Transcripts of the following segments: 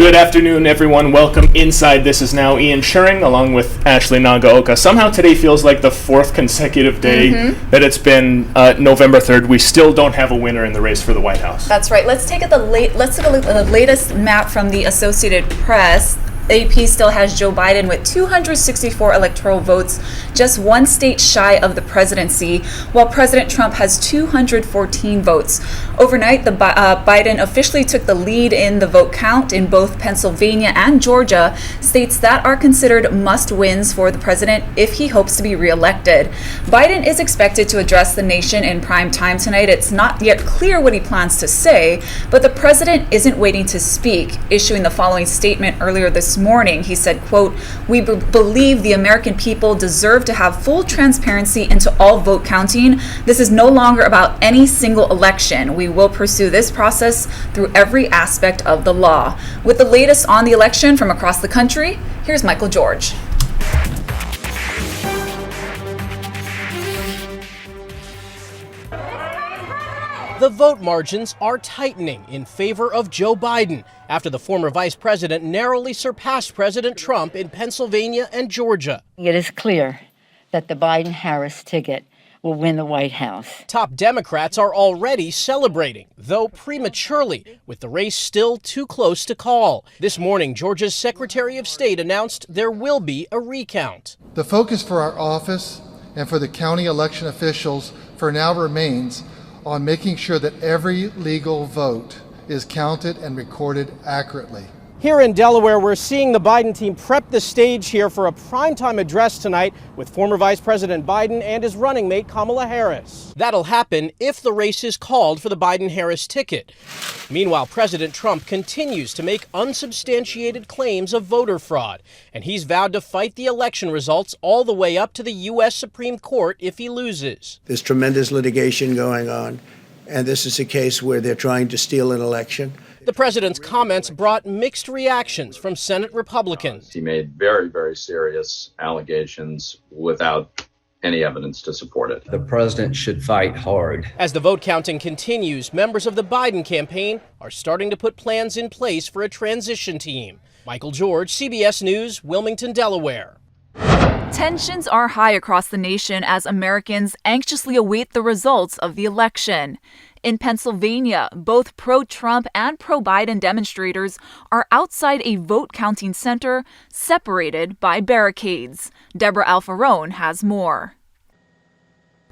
Good afternoon, everyone. Welcome inside. This is now Ian Shuring, along with Ashley Nagaoka. Somehow today feels like the fourth consecutive day that it's been November 3rd. We still don't have a winner in the race for the White House. That's right. Let's take a look at the latest map from the Associated Press. AP still has Joe Biden with 264 electoral votes, just one state shy of the presidency, while President Trump has 214 votes. Overnight, Biden officially took the lead in the vote count in both Pennsylvania and Georgia, states that are considered must-wins for the president if he hopes to be reelected. Biden is expected to address the nation in prime time tonight. It's not yet clear what he plans to say, but the president isn't waiting to speak, issuing the following statement earlier this morning. He said, quote, "We believe the American people deserve to have full transparency into all vote counting. This is no longer about any single election. We will pursue this process through every aspect of the law." With the latest on the election from across the country, here's Michael George. The vote margins are tightening in favor of Joe Biden after the former vice president narrowly surpassed President Trump in Pennsylvania and Georgia. It is clear that the Biden-Harris ticket will win the White House. Top Democrats are already celebrating, though prematurely, with the race still too close to call. This morning, Georgia's Secretary of State announced there will be a recount. The focus for our office and for the county election officials for now remains on making sure that every legal vote is counted and recorded accurately. Here in Delaware, we're seeing the Biden team prep the stage here for a primetime address tonight with former Vice President Biden and his running mate Kamala Harris. That'll happen if the race is called for the Biden-Harris ticket. Meanwhile, President Trump continues to make unsubstantiated claims of voter fraud, and he's vowed to fight the election results all the way up to the U.S. Supreme Court if he loses. There's tremendous litigation going on, and this is a case where they're trying to steal an election. The president's comments brought mixed reactions from Senate Republicans. He made very, very serious allegations without any evidence to support it. The president should fight hard. As the vote counting continues, members of the Biden campaign are starting to put plans in place for a transition team. Michael George, CBS News, Wilmington, Delaware. Tensions are high across the nation as Americans anxiously await the results of the election. In Pennsylvania, both pro-Trump and pro-Biden demonstrators are outside a vote-counting center separated by barricades. Deborah Alfarone has more.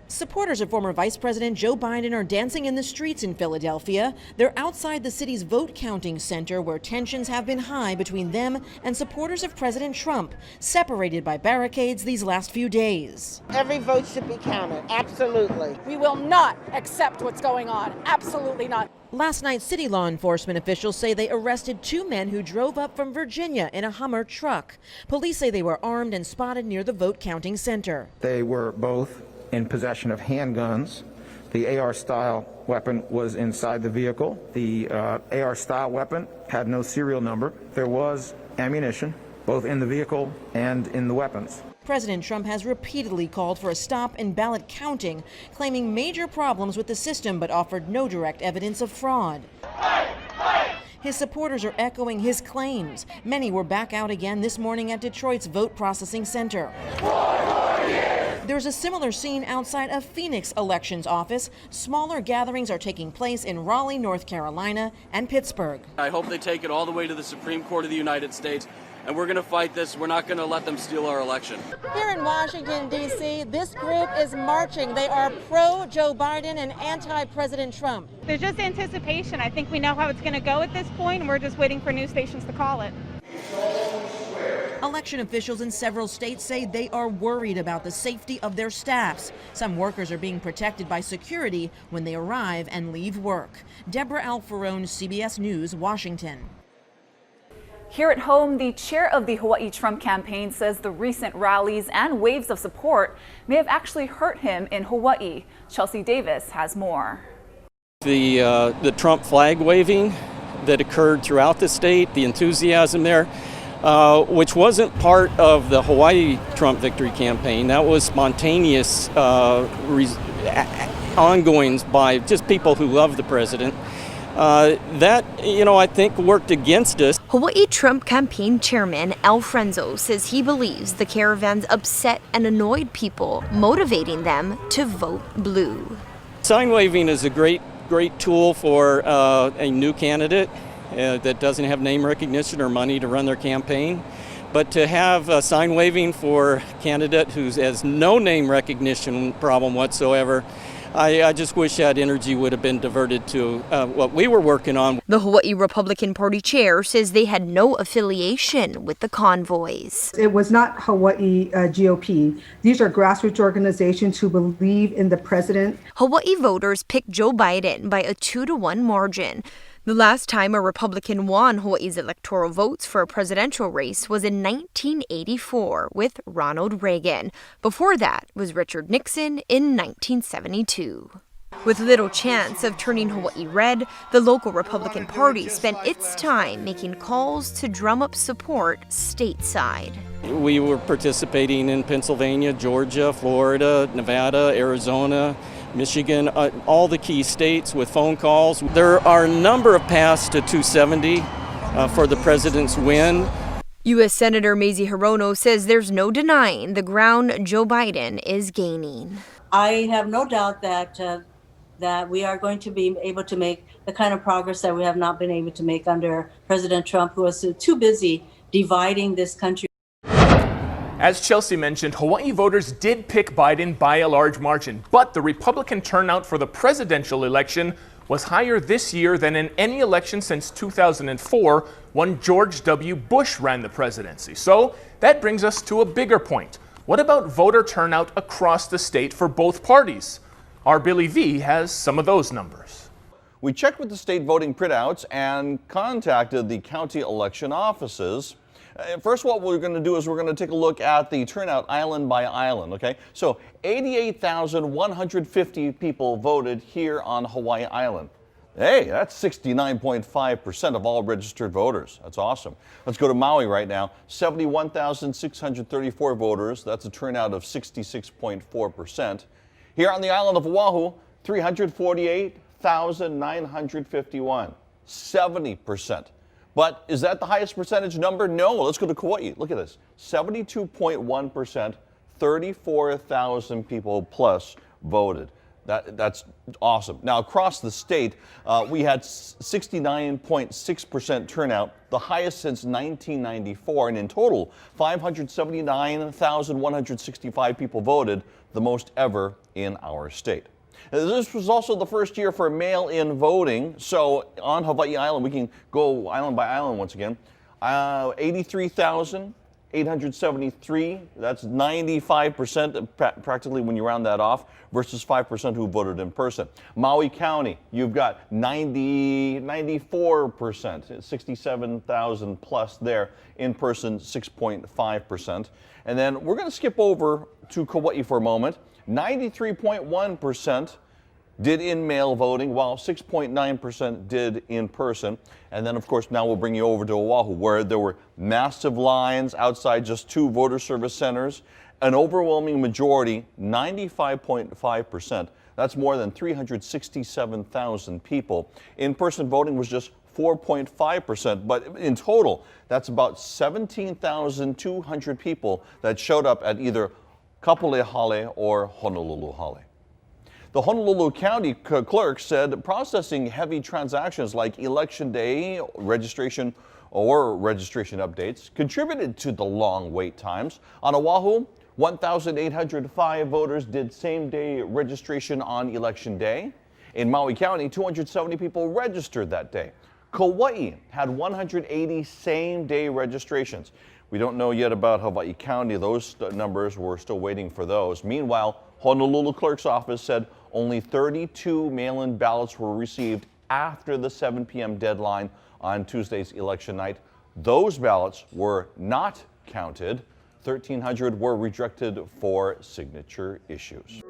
Supporters of former Vice President Joe Biden are dancing in the streets in Philadelphia. They're outside the city's vote-counting center where tensions have been high between them and supporters of President Trump, separated by barricades these last few days. Every vote should be counted, absolutely. We will not accept what's going on, absolutely not. Last night, city law enforcement officials say they arrested two men who drove up from Virginia in a Hummer truck. Police say they were armed and spotted near the vote-counting center. They were both in possession of handguns. The AR-style weapon was inside the vehicle. The AR-style weapon had no serial number. There was ammunition, both in the vehicle and in the weapons. President Trump has repeatedly called for a stop in ballot counting, claiming major problems with the system, but offered no direct evidence of fraud. His supporters are echoing his claims. Many were back out again this morning at Detroit's vote processing center. There's a similar scene outside a Phoenix elections office. Smaller gatherings are taking place in Raleigh, North Carolina, and Pittsburgh. I hope they take it all the way to the Supreme Court of the United States, and we're going to fight this. We're not going to let them steal our election. Here in Washington, D.C., this group is marching. They are pro-Joe Biden and anti-President Trump. There's just anticipation. I think we know how it's going to go at this point, and we're just waiting for news stations to call it. Election officials in several states say they are worried about the safety of their staffs. Some workers are being protected by security when they arrive and leave work. Deborah Alfarone, CBS News, Washington. Here at home, the chair of the Hawaii Trump campaign says the recent rallies and waves of support may have actually hurt him in Hawaii. Chelsea Davis has more. The Trump flag waving that occurred throughout the state, the enthusiasm there, which wasn't part of the Hawaii Trump victory campaign. That was spontaneous ongoings by just people who love the president. That, I think worked against us. Hawaii Trump campaign chairman Al Frenzo says he believes the caravans upset and annoyed people, motivating them to vote blue. Sign waving is a great tool for a new candidate that doesn't have name recognition or money to run their campaign. But to have sign waving for a candidate who has no name recognition problem whatsoever, I just wish that energy would have been diverted to what we were working on. The Hawaii Republican Party chair says they had no affiliation with the convoys. It was not Hawaii GOP. These are grassroots organizations who believe in the president. Hawaii voters picked Joe Biden by a 2-1 margin. The last time a Republican won Hawaii's electoral votes for a presidential race was in 1984 with Ronald Reagan. Before that was Richard Nixon in 1972. With little chance of turning Hawaii red, the local Republican Party spent its time making calls to drum up support stateside. We were participating in Pennsylvania, Georgia, Florida, Nevada, Arizona, Michigan, all the key states with phone calls. There are a number of paths to 270 for the president's win. U.S. Senator Mazie Hirono says there's no denying the ground Joe Biden is gaining. I have no doubt that we are going to be able to make the kind of progress that we have not been able to make under President Trump, who was too busy dividing this country. As Chelsea mentioned, Hawaii voters did pick Biden by a large margin, but the Republican turnout for the presidential election was higher this year than in any election since 2004, when George W. Bush ran the presidency. So that brings us to a bigger point. What about voter turnout across the state for both parties? Our Billy V has some of those numbers. We checked with the state voting printouts and contacted the county election offices. First, what we're going to do is we're going to take a look at the turnout island by island, okay? So 88,150 people voted here on Hawaii Island. Hey, that's 69.5% of all registered voters. That's awesome. Let's go to Maui right now. 71,634 voters. That's a turnout of 66.4%. Here on the island of Oahu, 348,951. 70%. But is that the highest percentage number? No. Let's go to Kauai. Look at this. 72.1%, 34,000 people plus voted. That's awesome. Now, across the state, we had 69.6% turnout, the highest since 1994. And in total, 579,165 people voted, the most ever in our state. This was also the first year for mail-in voting. So on Hawaii Island, we can go island by island once again. 83,873, that's 95% practically when you round that off, versus 5% who voted in person. Maui County, you've got 94%, 67,000 plus there. In person, 6.5%. And then we're going to skip over to Kauai for a moment. 93.1% did in-mail voting, while 6.9% did in person. And then, of course, now we'll bring you over to Oahu, where there were massive lines outside just 2 voter service centers. An overwhelming majority, 95.5%. That's more than 367,000 people. In-person voting was just 4.5%, but in total, that's about 17,200 people that showed up at either Kapolei Hale or Honolulu Hale. The Honolulu County clerk said processing heavy transactions like Election Day registration or registration updates contributed to the long wait times. On Oahu, 1,805 voters did same-day registration on Election Day. In Maui County, 270 people registered that day. Kauai had 180 same-day registrations. We don't know yet about Hawaii County. Those numbers, we're still waiting for those. Meanwhile, Honolulu Clerk's Office said only 32 mail-in ballots were received after the 7 p.m. deadline on Tuesday's election night. Those ballots were not counted. 1,300 were rejected for signature issues.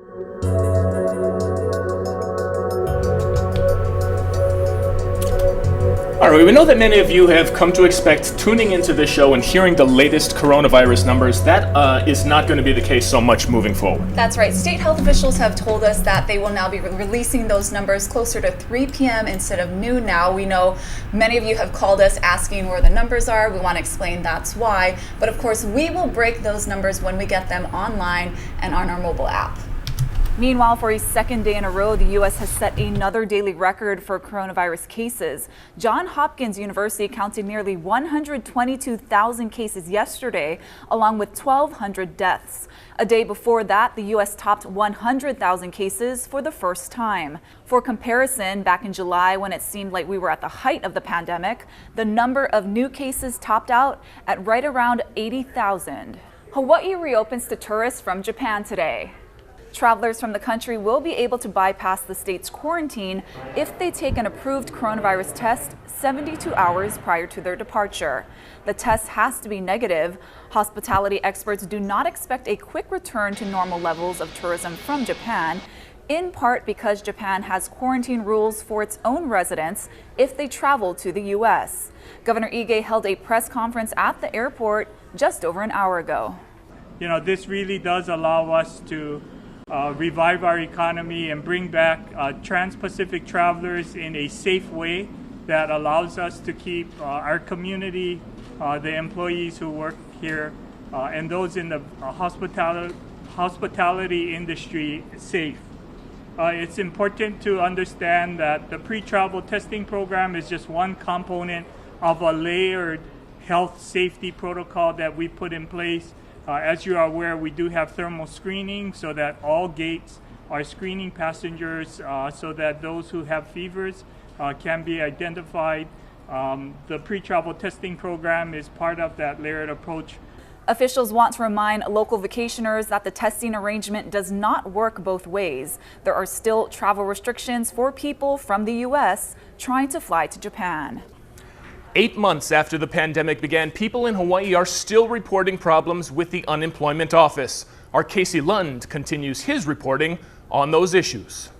All right, we know that many of you have come to expect tuning into this show and hearing the latest coronavirus numbers. That is not going to be the case so much moving forward. That's right. State health officials have told us that they will now be releasing those numbers closer to 3 p.m. instead of noon now. We know many of you have called us asking where the numbers are. We want to explain that's why. But of course, we will break those numbers when we get them online and on our mobile app. Meanwhile, for a second day in a row, the U.S. has set another daily record for coronavirus cases. Johns Hopkins University counted nearly 122,000 cases yesterday, along with 1,200 deaths. A day before that, the U.S. topped 100,000 cases for the first time. For comparison, back in July, when it seemed like we were at the height of the pandemic, the number of new cases topped out at right around 80,000. Hawaii reopens to tourists from Japan today. Travelers from the country will be able to bypass the state's quarantine if they take an approved coronavirus test 72 hours prior to their departure. The test has to be negative. Hospitality experts do not expect a quick return to normal levels of tourism from Japan, in part because Japan has quarantine rules for its own residents if they travel to the U.S. Governor Ige held a press conference at the airport just over an hour ago. You know, this really does allow us to revive our economy and bring back trans-Pacific travelers in a safe way that allows us to keep our community, the employees who work here, and those in the hospitality industry safe. It's important to understand that the pre-travel testing program is just one component of a layered health safety protocol that we put in place. As you are aware, we do have thermal screening so that all gates are screening passengers so that those who have fevers can be identified. The pre-travel testing program is part of that layered approach. Officials want to remind local vacationers that the testing arrangement does not work both ways. There are still travel restrictions for people from the U.S. trying to fly to Japan. 8 months after the pandemic began, people in Hawaii are still reporting problems with the unemployment office. Our Casey Lund continues his reporting on those issues.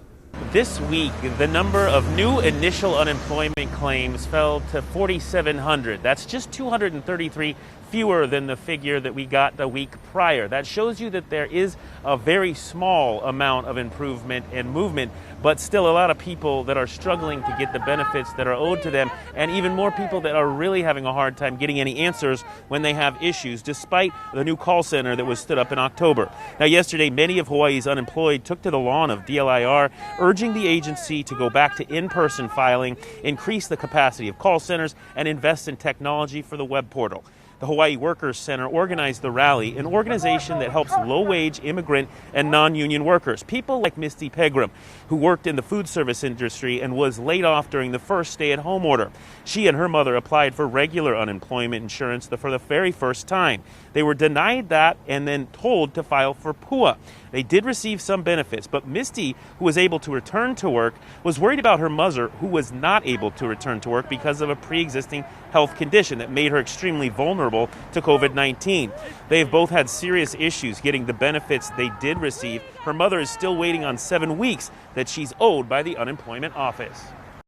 This week, the number of new initial unemployment claims fell to 4,700. That's just 233 fewer than the figure that we got the week prior. That shows you that there is a very small amount of improvement and movement, but still a lot of people that are struggling to get the benefits that are owed to them, and even more people that are really having a hard time getting any answers when they have issues, despite the new call center that was stood up in October. Now, yesterday, many of Hawaii's unemployed took to the lawn of DLIR, urging the agency to go back to in-person filing, increase the capacity of call centers, and invest in technology for the web portal. The Hawaii Workers Center organized the rally, an organization that helps low-wage immigrant and non-union workers, people like Misty Pegram, who worked in the food service industry and was laid off during the first stay-at-home order. She and her mother applied for regular unemployment insurance for the very first time. They were denied that and then told to file for PUA. They did receive some benefits, but Misty, who was able to return to work, was worried about her mother, who was not able to return to work because of a pre-existing health condition that made her extremely vulnerable to COVID-19. They have both had serious issues getting the benefits they did receive. Her mother is still waiting on 7 weeks that she's owed by the unemployment office.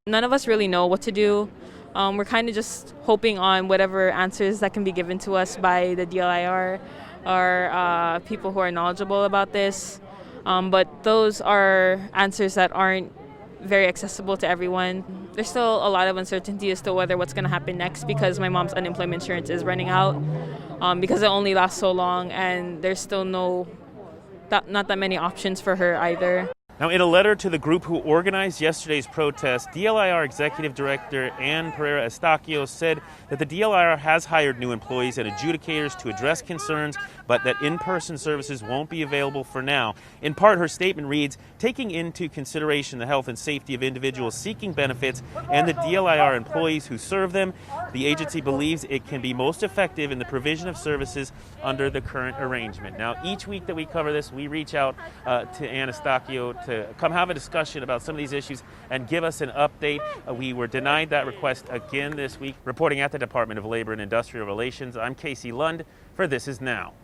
None of us really know what to do. We're kind of just hoping on whatever answers that can be given to us by the DLIR or people who are knowledgeable about this. But those are answers that aren't very accessible to everyone. There's still a lot of uncertainty as to whether what's going to happen next, because my mom's unemployment insurance is running out because it only lasts so long, and there's still not that many options for her either. Now, in a letter to the group who organized yesterday's protest, DLIR Executive Director Ann Pereira Estacio said that the DLIR has hired new employees and adjudicators to address concerns, but that in-person services won't be available for now. In part, her statement reads, taking into consideration the health and safety of individuals seeking benefits and the DLIR employees who serve them, the agency believes it can be most effective in the provision of services under the current arrangement. Now, each week that we cover this, we reach out to Ann Estacio to come have a discussion about some of these issues and give us an update. We were denied that request again this week. Reporting at the Department of Labor and Industrial Relations, I'm Casey Lund for This Is Now.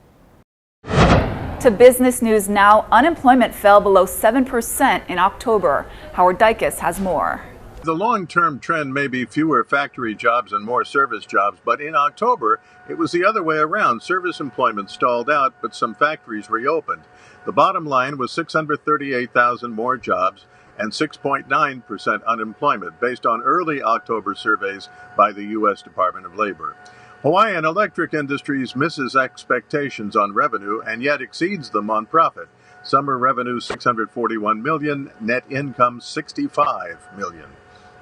To business news now, unemployment fell below 7% in October. Howard Dykes has more. The long-term trend may be fewer factory jobs and more service jobs, but in October, it was the other way around. Service employment stalled out, but some factories reopened. The bottom line was 638,000 more jobs and 6.9% unemployment, based on early October surveys by the U.S. Department of Labor. Hawaiian Electric Industries misses expectations on revenue and yet exceeds them on profit. Summer revenue $641 million, net income $65 million.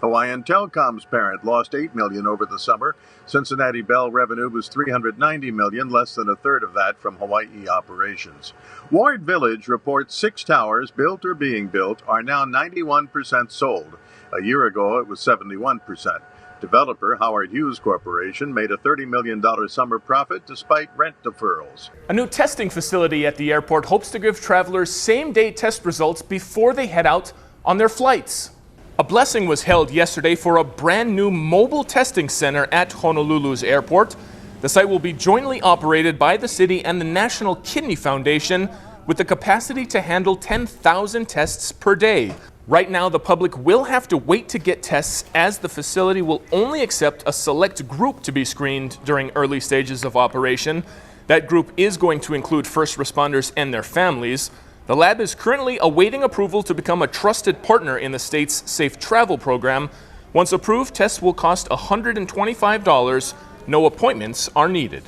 Hawaiian Telecom's parent lost $8 million over the summer. Cincinnati Bell revenue was $390 million, less than a third of that from Hawaii operations. Ward Village reports 6 towers built or being built are now 91% sold. A year ago, it was 71%. Developer Howard Hughes Corporation made a $30 million summer profit despite rent deferrals. A new testing facility at the airport hopes to give travelers same-day test results before they head out on their flights. A blessing was held yesterday for a brand new mobile testing center at Honolulu's airport. The site will be jointly operated by the city and the National Kidney Foundation with the capacity to handle 10,000 tests per day. Right now, the public will have to wait to get tests as the facility will only accept a select group to be screened during early stages of operation. That group is going to include first responders and their families. The lab is currently awaiting approval to become a trusted partner in the state's Safe Travel program. Once approved, tests will cost $125. No appointments are needed.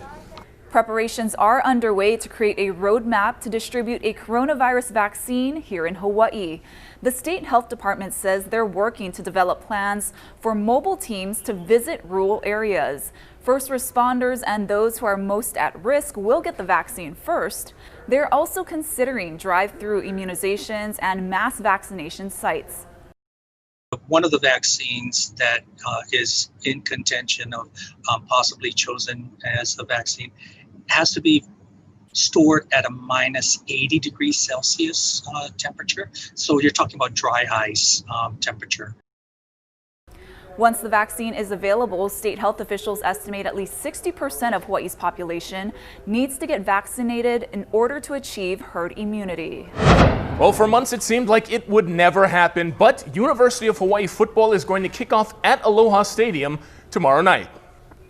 Preparations are underway to create a roadmap to distribute a coronavirus vaccine here in Hawaii. The state health department says they're working to develop plans for mobile teams to visit rural areas. First responders and those who are most at risk will get the vaccine first. They're also considering drive-through immunizations and mass vaccination sites. One of the vaccines that is in contention of possibly chosen as a vaccine has to be stored at a minus 80 degrees Celsius temperature. So you're talking about dry ice temperature. Once the vaccine is available, state health officials estimate at least 60% of Hawaii's population needs to get vaccinated in order to achieve herd immunity. Well, for months it seemed like it would never happen, but University of Hawaii football is going to kick off at Aloha Stadium tomorrow night.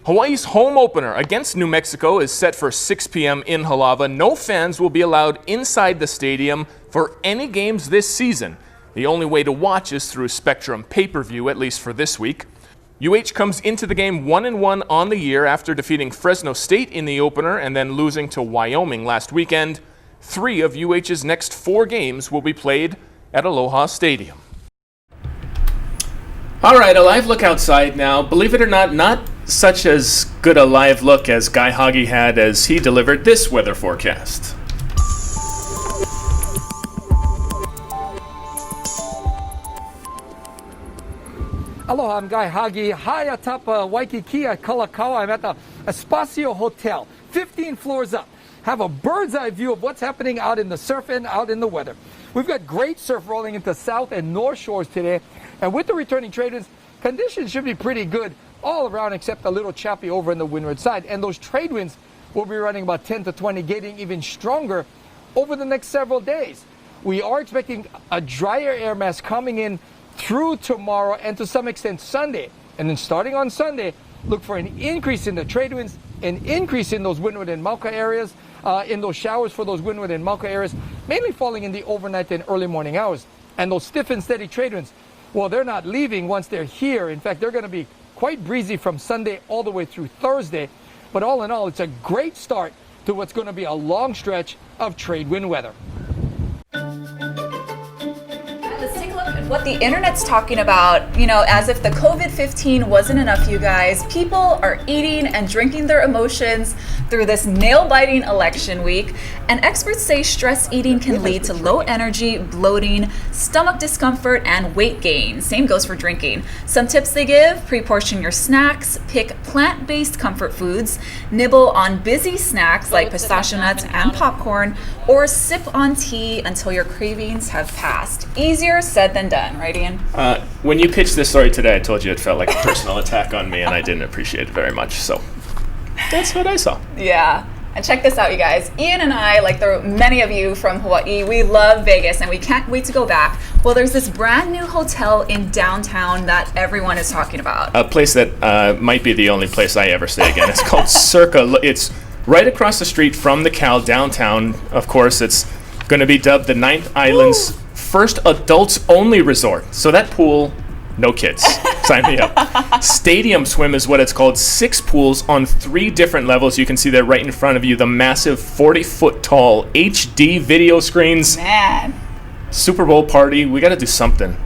Hawaii's home opener against New Mexico is set for 6 p.m. in Halava. No fans will be allowed inside the stadium for any games this season. The only way to watch is through Spectrum pay-per-view, at least for this week. UH comes into the game 1-1 on the year after defeating Fresno State in the opener and then losing to Wyoming last weekend. 3 of UH's next 4 games will be played at Aloha Stadium. All right, a live look outside now. Believe it or not such as good a live look as Guy Hoggy had as he delivered this weather forecast. Aloha, I'm Guy Hagi. High atop Waikiki at Kalakaua. I'm at the Espacio Hotel, 15 floors up. Have a bird's eye view of what's happening out in the surf and out in the weather. We've got great surf rolling into south and north shores today. And with the returning trade winds, conditions should be pretty good all around except a little choppy over in the windward side. And those trade winds will be running about 10 to 20, getting even stronger over the next several days. We are expecting a drier air mass coming in through tomorrow and to some extent Sunday. And then starting on Sunday, look for an increase in the trade winds, an increase in those windward and Mauka areas, in those showers for those windward and Mauka areas, mainly falling in the overnight and early morning hours. And those stiff and steady trade winds, well, they're not leaving once they're here. In fact, they're going to be quite breezy from Sunday all the way through Thursday. But all in all, it's a great start to what's going to be a long stretch of trade wind weather. Let's take a look at what the internet's talking about. You know, as if the COVID-15 wasn't enough, you guys. People are eating and drinking their emotions through this nail-biting election week. And experts say stress eating can lead to low energy, bloating, stomach discomfort, and weight gain. Same goes for drinking. Some tips they give: pre-portion your snacks, pick plant-based comfort foods, nibble on busy snacks like pistachio nuts and popcorn, or sip on tea until your cravings have passed. Easier said than done, right, Ian? When you pitched this story today, I told you it felt like a personal attack on me, and I didn't appreciate it very much. So that's what I saw. Yeah. And check this out, you guys. Ian and I, like many of you from Hawaii, we love Vegas and we can't wait to go back. Well, there's this brand new hotel in downtown that everyone is talking about. A place that might be the only place I ever stay again. It's called Circa. It's right across the street from the Cal downtown. Of course, it's going to be dubbed the Ninth Island's first adults-only resort. So that pool, no kids. Sign me up. Stadium swim is what it's called. 6 pools on 3 different levels. You can see that right in front of you. The massive 40-foot tall HD video screens. Man. Super Bowl party. We got to do something.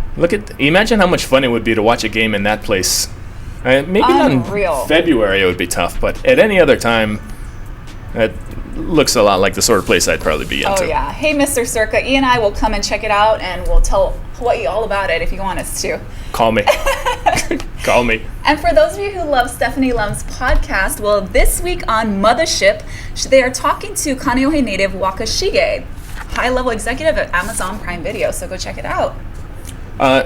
Imagine how much fun it would be to watch a game in that place. Maybe Unreal. not in February it would be tough, but at any other time, it looks a lot like the sort of place I'd probably be into. Oh yeah. Hey, Mr. Circa, Ian and I will come and check it out, and we'll tell Hawaii all about it if you want us to. Call me. Call me. And for those of you who love Stephanie Lum's podcast, well, this week on Mothership, they are talking to Kaneohe native Wakashige, high-level executive at Amazon Prime Video. So go check it out.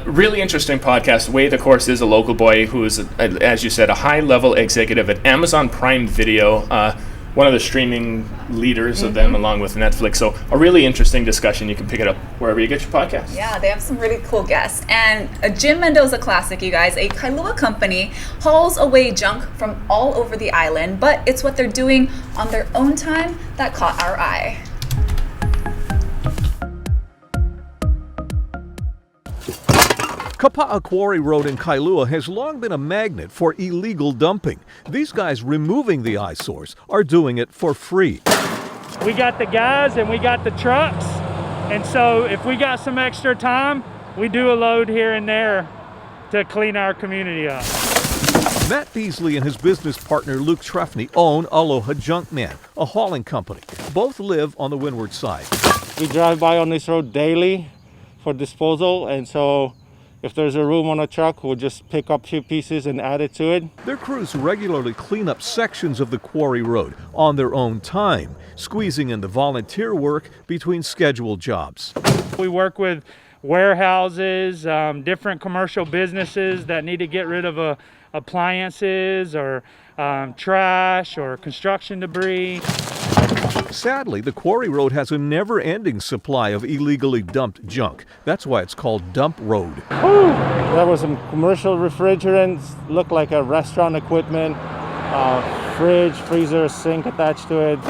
Really interesting podcast. Wade, of course, is a local boy who is, as you said, a high-level executive at Amazon Prime Video. One of the streaming leaders of them, along with Netflix. So a really interesting discussion. You can pick it up wherever you get your podcast. Yeah, they have some really cool guests. And a Jim Mendoza classic, you guys. A Kailua company hauls away junk from all over the island, but it's what they're doing on their own time that caught our eye. Kapa'a Quarry Road in Kailua has long been a magnet for illegal dumping. These guys removing the eyesores are doing it for free. We got the guys and we got the trucks, and so if we got some extra time, we do a load here and there to clean our community up. Matt Beasley and his business partner Luke Trefney own Aloha Junkman, a hauling company. Both live on the windward side. We drive by on this road daily for disposal, and so if there's a room on a truck, we'll just pick up a few pieces and add it to it. Their crews regularly clean up sections of the quarry road on their own time, squeezing in the volunteer work between scheduled jobs. We work with warehouses, different commercial businesses that need to get rid of appliances or trash or construction debris. Sadly, the quarry road has a never-ending supply of illegally dumped junk. That's why it's called Dump Road. There was some commercial refrigerants, looked like a restaurant equipment, fridge, freezer, sink attached to it.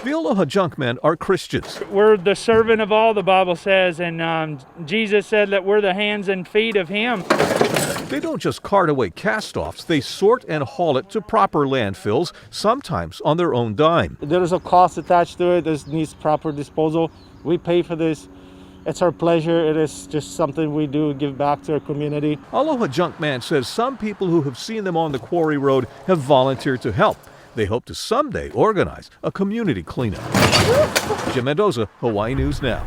The Aloha Junkmen are Christians. We're the servant of all, the Bible says, and Jesus said that we're the hands and feet of Him. They don't just cart away cast-offs, they sort and haul it to proper landfills, sometimes on their own dime. There's a cost attached to it. This needs proper disposal. We pay for this. It's our pleasure. It is just something we do, give back to our community. Aloha Junkman says some people who have seen them on the quarry road have volunteered to help. They hope to someday organize a community cleanup. Jim Mendoza, Hawaii News Now.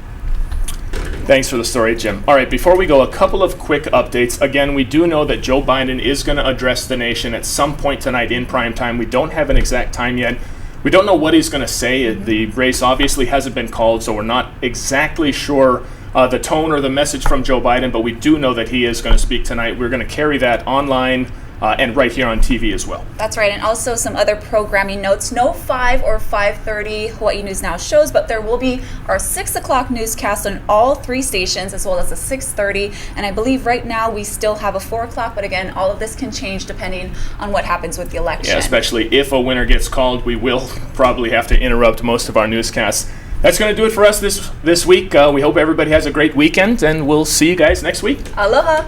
Thanks for the story, Jim. All right, before we go, a couple of quick updates. Again, we do know that Joe Biden is going to address the nation at some point tonight in prime time. We don't have an exact time yet. We don't know what he's going to say. The race obviously hasn't been called, so we're not exactly sure the tone or the message from Joe Biden, but we do know that he is going to speak tonight. We're going to carry that online and right here on TV as well. That's right, and also some other programming notes. No 5 or 5:30 Hawaii News Now shows, but there will be our 6 o'clock newscast on all 3 stations, as well as a 6:30. And I believe right now we still have a 4 o'clock, but again, all of this can change depending on what happens with the election. Yeah, especially if a winner gets called, we will probably have to interrupt most of our newscasts. That's going to do it for us this week. We hope everybody has a great weekend, and we'll see you guys next week. Aloha!